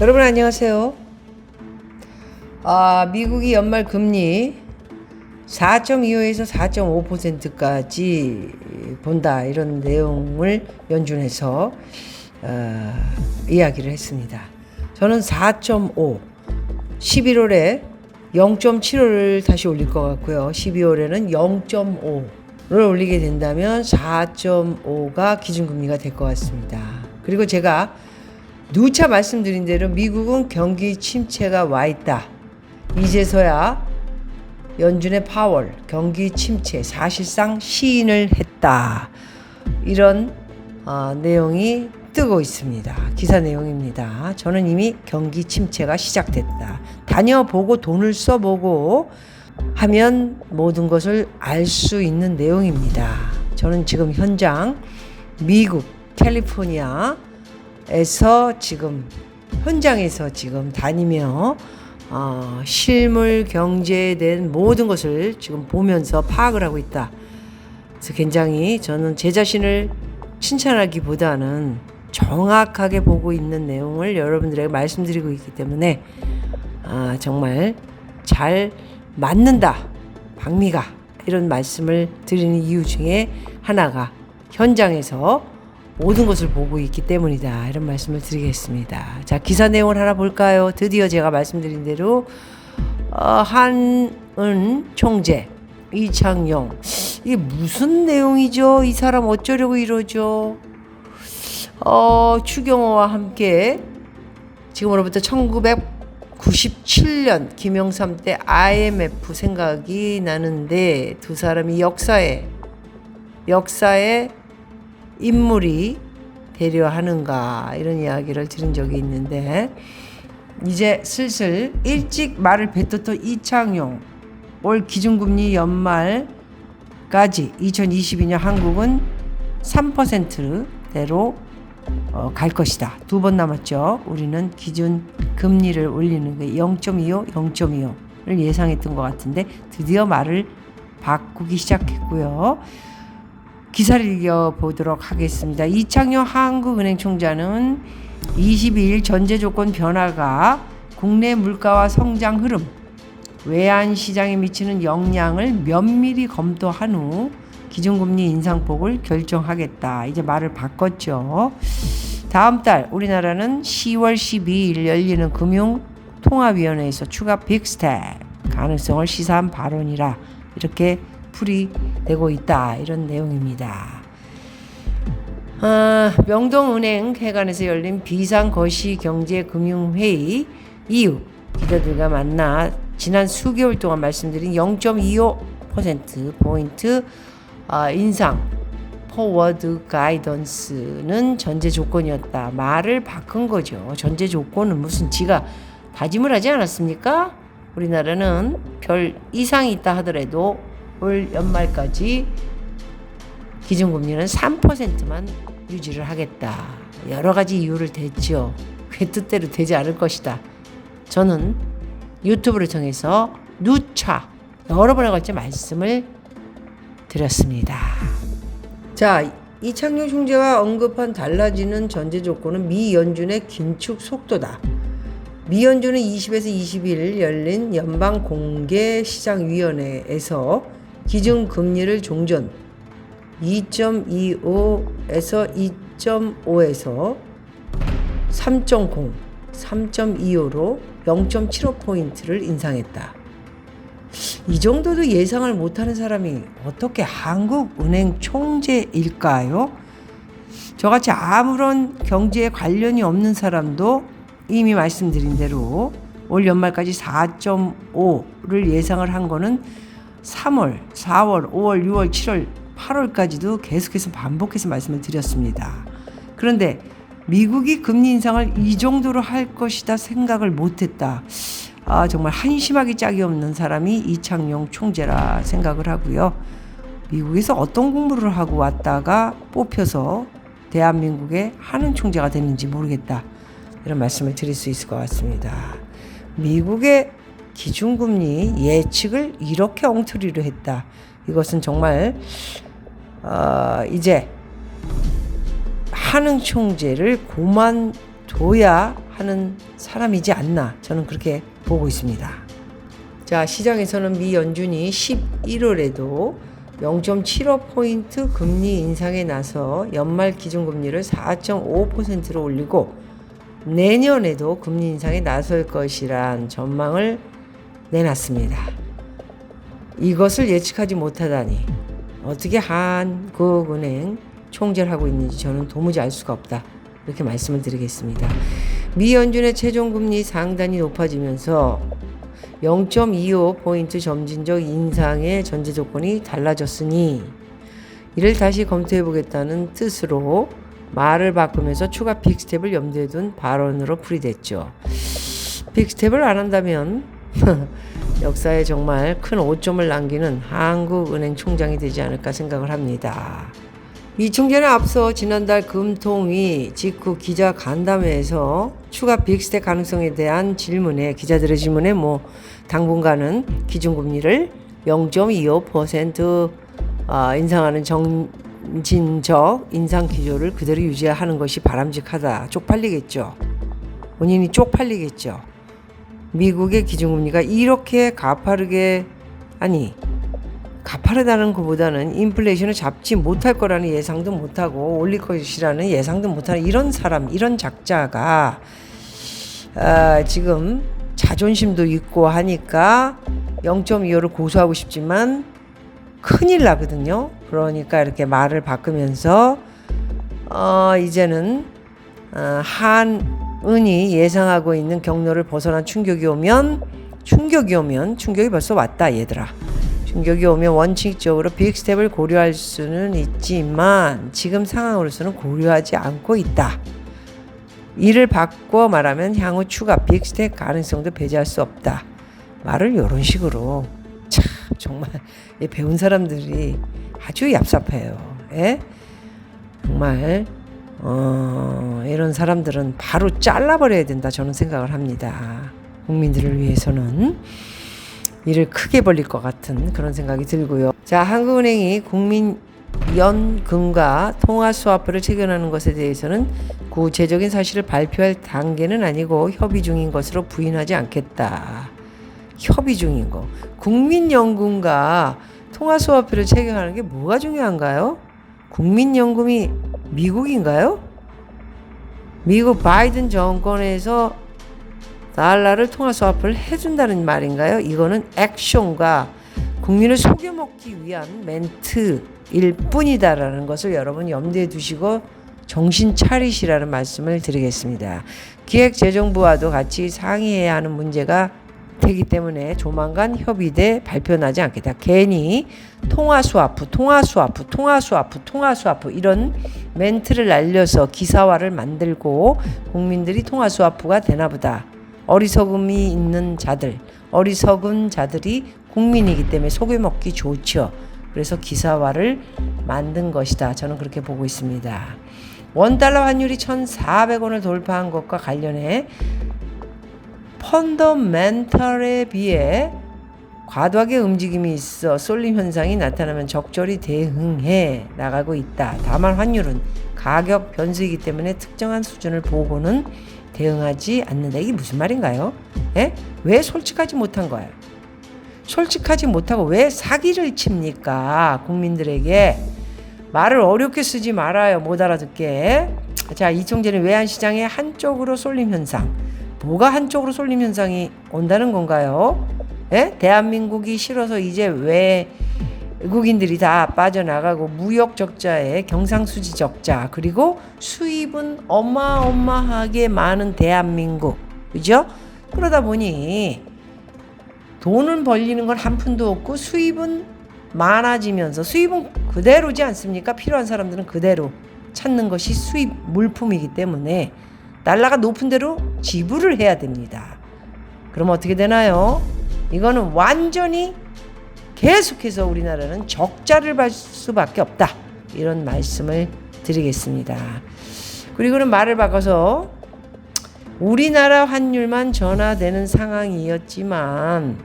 여러분 안녕하세요. 미국이 연말 금리 4.25에서 4.5%까지 본다, 이런 내용을 연준해서 이야기를 했습니다. 저는 4.5, 11월에 0.75를 다시 올릴 것 같고요. 12월에는 0.5를 올리게 된다면 4.5가 기준금리가 될 것 같습니다. 그리고 제가 누차 말씀드린 대로 미국은 경기 침체가 와 있다. 이제서야 연준의 파월 경기 침체 사실상 시인을 했다. 이런 내용이 뜨고 있습니다. 기사 내용입니다. 저는 이미 경기 침체가 시작됐다. 다녀보고 돈을 써보고 하면 모든 것을 알 수 있는 내용입니다. 저는 지금 현장 미국 캘리포니아에서 지금 현장에서 지금 다니며 실물 경제에 대한 모든 것을 지금 보면서 파악을 하고 있다. 그래서 굉장히 저는 제 자신을 칭찬하기보다는 정확하게 보고 있는 내용을 여러분들에게 말씀드리고 있기 때문에 정말 잘 맞는다, 박미가, 이런 말씀을 드리는 이유 중에 하나가 현장에서 모든 것을 보고 있기 때문이다, 이런 말씀을 드리겠습니다. 자, 기사 내용을 하나 볼까요? 드디어 제가 말씀드린 대로 한은 총재 이창용, 이게 무슨 내용이죠? 이 사람 어쩌려고 이러죠? 추경호와 함께 지금으로부터 1997년 김영삼 때 IMF 생각이 나는데, 두 사람이 역사에 인물이 되려 하는가, 이런 이야기를 들은 적이 있는데, 이제 슬슬 일찍 말을 뱉었던 이창용, 올 기준금리 연말까지 2022년 한국은 3%대로 갈 것이다. 2번 남았죠. 우리는 기준 금리를 올리는 게 0.25, 0.25를 예상했던 것 같은데 드디어 말을 바꾸기 시작했고요. 기사를 읽어보도록 하겠습니다. 이창용 한국은행 총재는 22일 전제조건 변화가 국내 물가와 성장 흐름, 외환시장에 미치는 영향을 면밀히 검토한 후 기준금리 인상폭을 결정하겠다. 이제 말을 바꿨죠. 다음 달 우리나라는 10월 12일 열리는 금융통화위원회에서 추가 빅스텝 가능성을 시사한 발언이라 이렇게 풀이되고 있다, 이런 내용입니다. 명동은행 회관에서 열린 비상거시경제금융회의 이후 기자들과 만나 지난 수개월 동안 말씀드린 0.25%포인트 인상 포워드 가이던스는 전제 조건이었다. 말을 바꾼 거죠. 전제 조건은 무슨, 지가 다짐을 하지 않았습니까? 우리나라는 별 이상이 있다 하더라도 올 연말까지 기준금리는 3%만 유지를 하겠다. 여러 가지 이유를 댔죠. 그 뜻대로 되지 않을 것이다. 저는 유튜브를 통해서 누차 여러 번에 걸쳐 말씀을 드렸습니다. 자, 이창용 총재가 언급한 달라지는 전제 조건은 미 연준의 긴축 속도다. 미 연준은 20에서 21일 열린 연방공개시장위원회에서 기준금리를 종전 2.25에서 2.5에서 3.0, 3.25로 0.75포인트를 인상했다. 이 정도도 예상을 못하는 사람이 어떻게 한국은행 총재일까요? 저같이 아무런 경제에 관련이 없는 사람도 이미 말씀드린 대로 올 연말까지 4.5를 예상을 한 거는 3월, 4월, 5월, 6월, 7월, 8월까지도 계속해서 반복해서 말씀을 드렸습니다. 그런데 미국이 금리 인상을 이 정도로 할 것이다 생각을 못했다. 정말 한심하기 짝이 없는 사람이 이창용 총재라 생각을 하고요. 미국에서 어떤 공부를 하고 왔다가 뽑혀서 대한민국의 하는 총재가 되는지 모르겠다, 이런 말씀을 드릴 수 있을 것 같습니다. 미국의 기준금리 예측을 이렇게 엉터리로 했다. 이것은 정말 이제 하는 총재를 그만둬야 하는 사람이지 않나 저는 그렇게 보고 있습니다. 자, 시장에서는 미 연준이 11월에도 0.75포인트 금리 인상에 나서 연말 기준금리를 4.5%로 올리고 내년에도 금리 인상에 나설 것이란 전망을 내놨습니다. 이것을 예측하지 못하다니 어떻게 한국은행 총재를 하고 있는지 저는 도무지 알 수가 없다. 이렇게 말씀을 드리겠습니다. 미 연준의 최종금리 상단이 높아지면서 0.25포인트 점진적 인상의 전제 조건이 달라졌으니 이를 다시 검토해보겠다는 뜻으로 말을 바꾸면서 추가 빅스텝을 염두에 둔 발언으로 풀이됐죠. 빅스텝을 안 한다면 역사에 정말 큰 오점을 남기는 한국은행 총장이 되지 않을까 생각을 합니다. 이 총재는 앞서 지난달 금통위 직후 기자 간담회에서 추가 빅스텝 가능성에 대한 질문에 기자들의 질문에 당분간은 기준금리를 0.25% 인상하는 정진적 인상 기조를 그대로 유지하는 것이 바람직하다. 쪽팔리겠죠. 본인이 쪽팔리겠죠. 미국의 기준금리가 이렇게 가파르다는 것보다는 인플레이션을 잡지 못할 거라는 예상도 못하고 올릴 것이라는 예상도 못하는 이런 사람, 이런 작자가 지금 자존심도 있고 하니까 0.25를 고수하고 싶지만 큰일 나거든요. 그러니까 이렇게 말을 바꾸면서 이제는 한은이 예상하고 있는 경로를 벗어난 충격이 벌써 왔다 얘들아. 충격이 오면 원칙적으로 빅스텝을 고려할 수는 있지만 지금 상황으로서는 고려하지 않고 있다. 이를 바꿔 말하면 향후 추가 빅스텝 가능성도 배제할 수 없다. 말을 이런 식으로 참 정말 배운 사람들이 아주 얍삽해요. 예? 정말 이런 사람들은 바로 잘라버려야 된다 저는 생각을 합니다. 국민들을 위해서는 일을 크게 벌릴 것 같은 그런 생각이 들고요. 자, 한국은행이 국민연금과 통화스와프를 체결하는 것에 대해서는 구체적인 사실을 발표할 단계는 아니고 협의 중인 것으로 부인하지 않겠다. 협의 중인 거. 국민연금과 통화스와프를 체결하는 게 뭐가 중요한가요? 국민연금이 미국인가요? 미국 바이든 정권에서 달러를 통화 스와프를 해준다는 말인가요? 이거는 액션과 국민을 속여먹기 위한 멘트일 뿐이다라는 것을 여러분 염두에 두시고 정신 차리시라는 말씀을 드리겠습니다. 기획재정부와도 같이 상의해야 하는 문제가 되기 때문에 조만간 협의돼 발표 나지 않겠다. 괜히 통화 스와프 이런 멘트를 날려서 기사화를 만들고 국민들이 통화 스와프가 되나보다. 어리석은 자들이 국민이기 때문에 속여먹기 좋죠. 그래서 기사화를 만든 것이다. 저는 그렇게 보고 있습니다. 원달러 환율이 1,400원을 돌파한 것과 관련해 펀더멘털에 비해 과도하게 움직임이 있어 쏠림 현상이 나타나면 적절히 대응해 나가고 있다. 다만 환율은 가격 변수이기 때문에 특정한 수준을 보고는 대응하지 않는다. 이게 무슨 말인가요? 예? 왜 솔직하지 못한 거예요? 솔직하지 못하고 왜 사기를 칩니까? 국민들에게 말을 어렵게 쓰지 말아요. 못 알아듣게. 자, 이 총재는 외환시장의 한쪽으로 쏠림 현상. 뭐가 한쪽으로 쏠림 현상이 온다는 건가요? 예? 대한민국이 싫어서 이제 외국인들이 다 빠져나가고 무역 적자에 경상수지 적자 그리고 수입은 어마어마하게 많은 대한민국 그죠? 그러다 보니 돈은 벌리는 건 한 푼도 없고 수입은 많아지면서 수입은 그대로지 않습니까? 필요한 사람들은 그대로 찾는 것이 수입 물품이기 때문에 달러가 높은 대로 지불을 해야 됩니다. 그럼 어떻게 되나요? 이거는 완전히 계속해서 우리나라는 적자를 볼 수밖에 없다. 이런 말씀을 드리겠습니다. 그리고는 말을 바꿔서 우리나라 환율만 전화되는 상황이었지만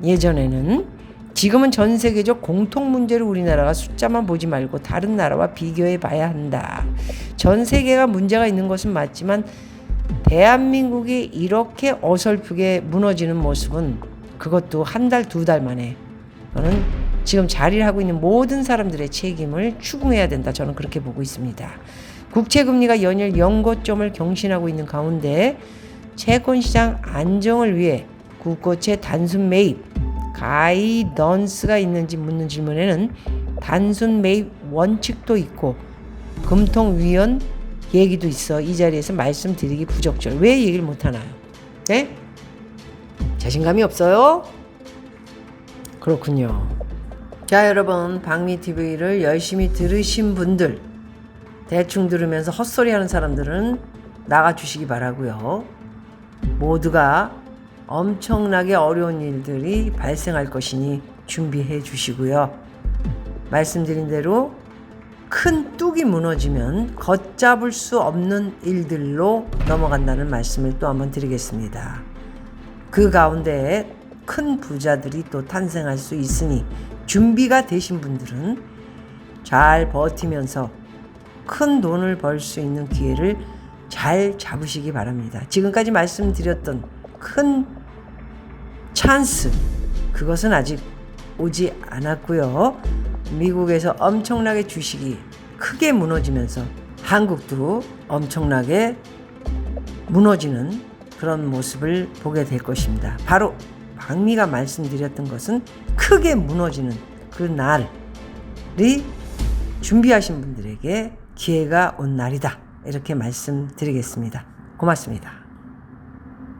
예전에는 지금은 전 세계적 공통 문제를 우리나라가 숫자만 보지 말고 다른 나라와 비교해 봐야 한다. 전 세계가 문제가 있는 것은 맞지만 대한민국이 이렇게 어설프게 무너지는 모습은 그것도 한 달, 두 달 만에 저는 지금 자리를 하고 있는 모든 사람들의 책임을 추궁해야 된다. 저는 그렇게 보고 있습니다. 국채금리가 연일 연고점을 경신하고 있는 가운데 채권시장 안정을 위해 국고채 단순 매입 가이던스가 있는지 묻는 질문에는 단순 매입 원칙도 있고 금통위원 얘기도 있어 이 자리에서 말씀드리기 부적절. 왜 얘기를 못하나요? 네? 자신감이 없어요? 그렇군요. 자, 여러분, 박미TV를 열심히 들으신 분들, 대충 들으면서 헛소리 하는 사람들은 나가주시기 바라고요. 모두가 엄청나게 어려운 일들이 발생할 것이니 준비해 주시고요. 말씀드린 대로 큰 뚝이 무너지면 걷잡을 수 없는 일들로 넘어간다는 말씀을 또 한번 드리겠습니다. 그 가운데 큰 부자들이 또 탄생할 수 있으니 준비가 되신 분들은 잘 버티면서 큰 돈을 벌 수 있는 기회를 잘 잡으시기 바랍니다. 지금까지 말씀드렸던 큰 찬스, 그것은 아직 오지 않았고요. 미국에서 엄청나게 주식이 크게 무너지면서 한국도 엄청나게 무너지는 그런 모습을 보게 될 것입니다. 바로 박미가 말씀드렸던 것은 크게 무너지는 그 날이 준비하신 분들에게 기회가 온 날이다. 이렇게 말씀드리겠습니다. 고맙습니다.